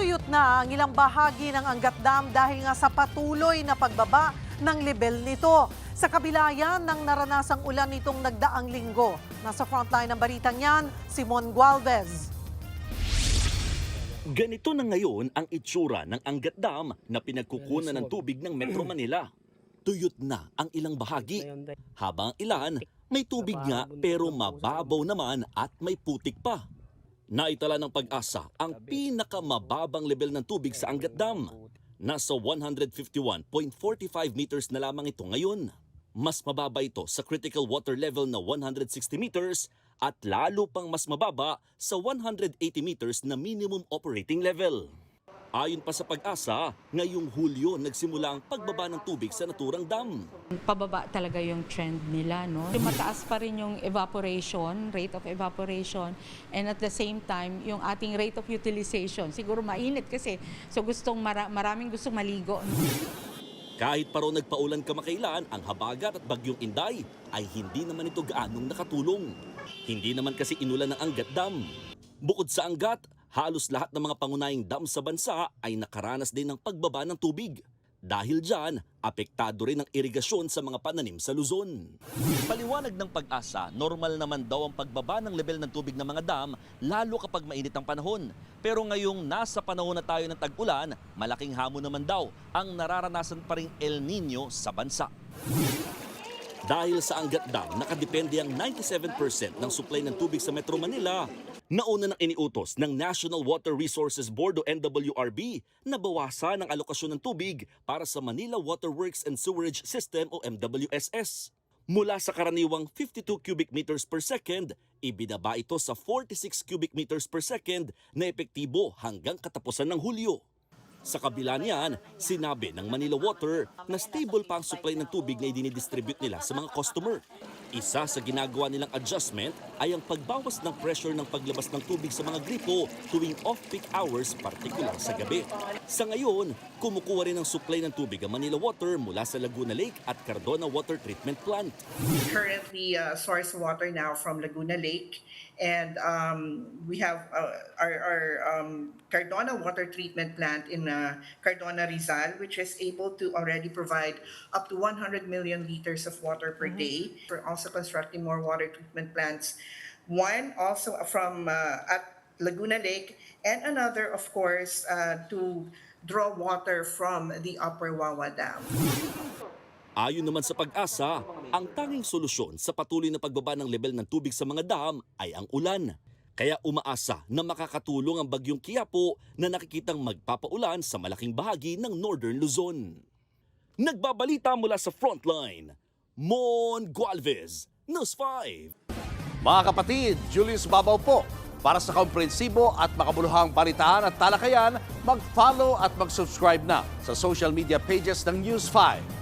Tuyot na ang ilang bahagi ng Angat Dam dahil nga sa patuloy na pagbaba ng level nito. Sa kabila yan ng naranasang ulan nitong nagdaang linggo. Nasa frontline ng balitang yan, Simon Gualvez. Ganito na ngayon ang itsura ng Angat Dam na pinagkukunan ng tubig ng Metro Manila. Tuyot na ang ilang bahagi. Habang ilan, may tubig nga pero mababaw naman at may putik pa. Naitala ng Pag-asa ang pinakamababang level ng tubig sa Angat Dam. Nasa 151.45 meters na lamang ito ngayon. Mas mababa ito sa critical water level na 160 meters at lalo pang mas mababa sa 180 meters na minimum operating level. Ayon pa sa Pag-asa, ngayong Hulyo nagsimula ang pagbaba ng tubig sa naturang dam. Pababa talaga yung trend nila, no? Mataas pa rin yung evaporation, rate of evaporation, and at the same time, yung ating rate of utilization. Siguro mainit kasi, so maraming gustong maligo. Kahit pa raw nagpaulan kamakailan, ang habagat at bagyong Inday ay hindi naman ito gaanong nakatulong. Hindi naman kasi inulan ng Angat Dam. Bukod sa Angat, halos lahat ng mga pangunahing dam sa bansa ay nakaranas din ng pagbaba ng tubig. Dahil dyan, apektado rin ang irigasyon sa mga pananim sa Luzon. Paliwanag ng Pag-asa, normal naman daw ang pagbaba ng level ng tubig ng mga dam, lalo kapag mainit ang panahon. Pero ngayong nasa panahon na tayo ng tag-ulan, malaking hamon naman daw ang nararanasan pa ring El Nino sa bansa. Dahil sa Angat Dam, nakadepende ang 97% ng supply ng tubig sa Metro Manila. Nauna nang iniutos ng National Water Resources Board o NWRB na bawasan ang alokasyon ng tubig para sa Manila Water Works and Sewerage System o MWSS. Mula sa karaniwang 52 cubic meters per second, ibinaba ito sa 46 cubic meters per second na epektibo hanggang katapusan ng Hulyo. Sa kabila niyan, sinabi ng Manila Water na stable pa ang supply ng tubig na idinidistribute nila sa mga customer. Isa sa ginagawa nilang adjustment ay ang pagbawas ng pressure ng paglabas ng tubig sa mga gripo tuwing off-peak hours, partikular sa gabi. Sa ngayon, kumukuha rin ng supply ng tubig ang Manila Water mula sa Laguna Lake at Cardona Water Treatment Plant. Currently source water now from Laguna Lake, and we have our Cardona Water Treatment Plant in Cardona, Rizal, which is able to already provide up to 100 million liters of water per day. We're also constructing more water treatment plants. One also from at Laguna Lake, and another, of course, to draw water from the Upper Wawa Dam. Ayon naman sa Pag-asa, ang tanging solusyon sa patuloy na pagbaba ng level ng tubig sa mga dam ay ang ulan. Kaya umaasa na makakatulong ang bagyong Quiapo na nakikitang magpapaulan sa malaking bahagi ng Northern Luzon. Nagbabalita mula sa Frontline, Mon Gualvez, News 5. Mga kapatid, Julius Babaw po. Para sa komprehensibo at makabuluhang balitaan at talakayan, mag-follow at mag-subscribe na sa social media pages ng News 5.